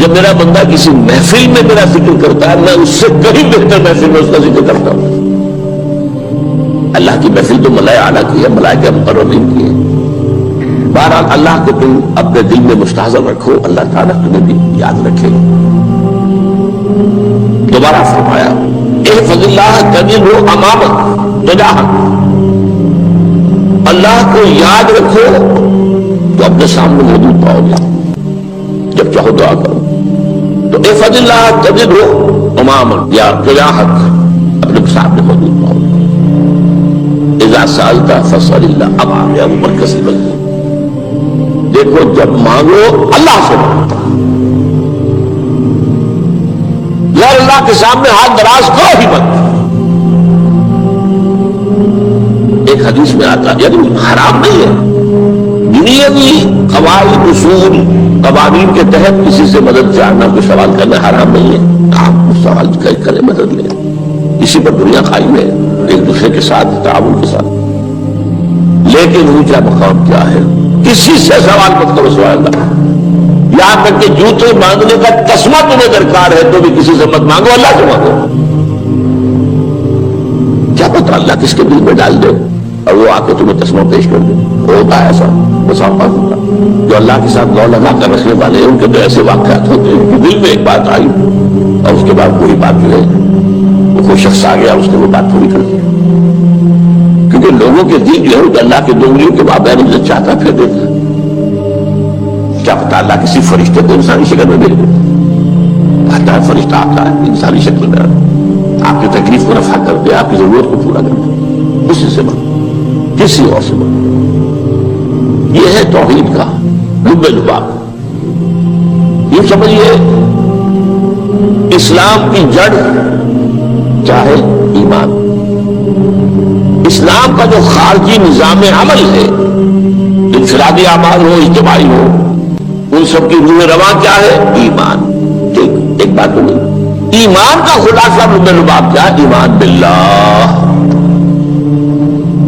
جب میرا بندہ کسی محفل میں میرا ذکر کرتا ہے، میں اس سے کہیں بہتر محفل میں اس کا ذکر کرتا ہوں۔ اللہ کی محفل تو ملائے اعلیٰ کی ہے، ملائکہ مقربین کی ہے۔ بہرحال اللہ کو تم اپنے دل میں مستحضر رکھو، اللہ تعالیٰ تمہیں بھی یاد رکھے۔ دوبارہ فرمایا احفظ اللہ تجدہ امامک تجاہک، اللہ کو یاد رکھو تو اپنے سامنے موجود پاؤ گے، جب چاہو دعا کرو تو احفظ اللہ تجدہ امامک یا تجاہک، اپنے سامنے موجود پاؤ گے۔ اذا سألت فاسأل اللہ، اب آ گیا وہ مرکزی بندہ۔ دیکھو جب مانگو اللہ سے مانگو، غیر اللہ کے سامنے ہاتھ دراز کرو ہی مت۔ ایک حدیث میں آتا یعنی حرام نہیں ہے، دنیاوی قواعد اصول قوانین کے تحت کسی سے مدد چاہنا، کوئی سوال کرنا حرام نہیں ہے۔ آپ سوال کریں، مدد لیں، اسی پر دنیا قائم ہے، ایک دوسرے کے ساتھ تعاون کے ساتھ۔ لیکن اونچا مقام کیا ہے؟ کسی سے سوال مت کرو سوال اللہ، یہاں تک کہ جوتے مانگنے کا تسمہ تمہیں درکار ہے تو بھی کسی سے مت مانگو، اللہ سے مانگو۔ کیا پتہ اللہ کس کے دل میں ڈال دے اور وہ آ کے تمہیں تسمہ پیش کر دے۔ ہوتا ہے ایسا، بس اوقات ہوتا جو اللہ کے ساتھ لو لگا کر رکھنے والے ہیں ان کے تو ایسے واقعات ہوتے ہیں کہ دل میں ایک بات آئی اور اس کے بعد وہی بات جو ہے وہ کوئی شخص آ گیا اس نے وہ بات پوری کر دی، کیونکہ لوگوں کے دل جو ہے اللہ کے دو انگلیوں کے مابین جو چاہتا پھر دیتا۔ کیا پتا اللہ کسی فرشتے کو انسانی شکل میں بھیج دے، آتا ہے فرشتہ آتا ہے انسانی شکل میں، آپ کی تکلیف کو رفع کر دے، آپ کی ضرورت کو پورا کر دے، کسی سے مانگو، کسی اور سے مانگو۔ یہ ہے توحید کا لب لباب۔ یہ سمجھیے اسلام کی جڑ کیا ہے؟ ایمان۔ اسلام کا جو خارجی نظام عمل ہے، انفرادی اعمال ہو اجتماعی ہو، ان سب کی روح رواں کیا ہے؟ ایمان۔ ایک بات بولی، ایمان کا خلاصہ لب لباب کیا ہے؟ ایمان باللہ۔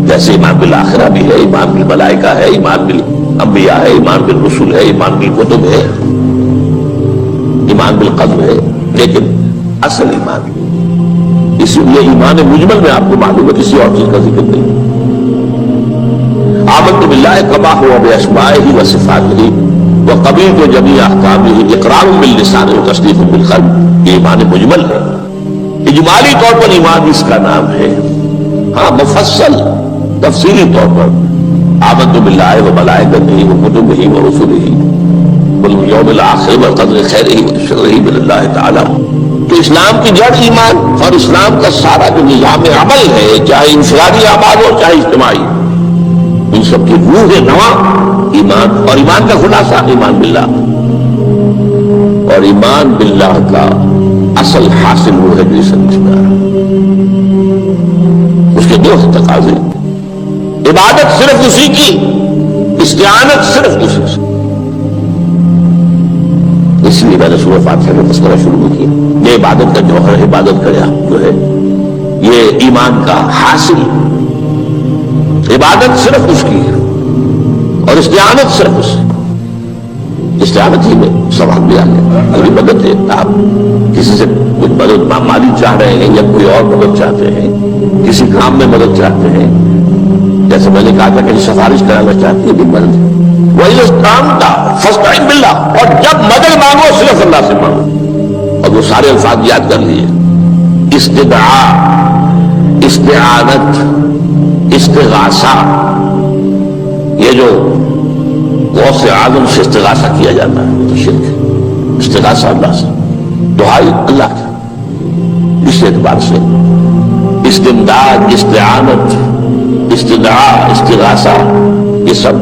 جیسے ایمان بالآخرہ بھی ہے، ایمان بالملائکہ ہے، ایمان بالانبیاء ہے، ایمان بالرسل ہے، ایمان بالکتب ہے، ایمان بالقدر ہے، لیکن اصل ایمان اسی لیے ایمان مجمل میں آپ کو معلوم ہے کسی اور چیز کا ذکر نہیں۔ آمنت باللہ کما ہوا باسمائہ وصفاتہ وقبلت جمیع احکامہ اقرار باللسان وتصدیق بالقلب۔ یہ ایمان مجمل ہے، اجمالی طور پر ایمان اس کا نام ہے۔ ہاں مفصل تفصیلی طور پر آمنت باللہ وملائکتہ وکتبہ ورسلہ والیوم الآخر والقدر خیرہ وشرہ من اللہ تعالی۔ تو اسلام کی جڑ ایمان، اور اسلام کا سارا جو نظام عمل ہے، چاہے انفرادی اعمال ہو چاہے اجتماعی، ان سب کی روح نواں ایمان، اور ایمان کا خلاصہ ایمان باللہ۔ اور ایمان باللہ کا اصل حاصل وہ ہے جو سمجھنا، اس کے دو تقاضے، عبادت صرف اسی کی، استعانت صرف اسی سے۔ اس لیے میں نے سورہ فاتحہ میں تذکرہ شروع کیا، یہ عبادت کا جوہر ہے، عبادت کا جو ہے یہ ایمان کا حاصل، عبادت صرف اس کی ہے اور استعانت صرف اس سے۔ استعانت ہی میں سوال بھی آ گیا، کوئی مدد ہے، آپ کسی سے کچھ مدد مالی چاہ رہے ہیں یا کوئی اور مدد چاہتے ہیں، کسی کام میں مدد چاہتے ہیں، جیسے میں نے کہا تھا کہ سفارش کرانا چاہتی ہے بھی مدد، وہی کام تھا فاستعن باللہ، اور جب مدد مانگو صرف اللہ سے مانگو۔ اور وہ سارے الفاظ یاد کر لیے، استدعاء، استعانت، استغاثہ، یہ جو غوث اعظم سے استغاثہ کیا جاتا ہے تو شرک ہے۔ استغاثہ اللہ سے، دعائی اللہ کی، اس اعتبار سے استمداد، استعانت، استدعاء، استغاثہ، یہ سب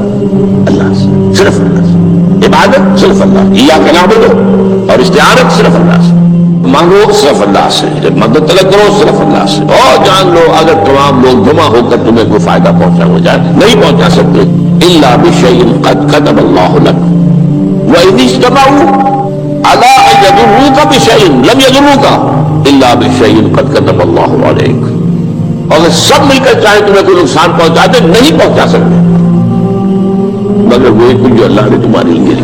اللہ سے، صرف اللہ سے۔ عبادت صرف اللہ، ایاک نعبد، اور استعانت صرف اللہ سے، مانگو صرف اللہ سے، جب مدد طلب کرو صرف اللہ سے۔ اور جان لو اگر تمام لوگ جمع ہو کر تمہیں کوئی فائدہ پہنچا ہو جائے نہیں پہنچا سکتے، الا بشیء قد كتب اللہ لک، وَإِذِ اجْتَمَعُوا عَلَىٰ أَن يَضُرُّوكَ بِشَيْءٍ لَمْ يَضُرُّوكَ إِلَّا بِشَيْءٍ قَدْ كَتَبَ اللَّهُ عَلَيْكَ۔ اگر سب مل کر چاہے تمہیں کوئی نقصان پہنچا دے نہیں پہنچا سکتے مگر وہ ایک جو اللہ نے تمہارے لیے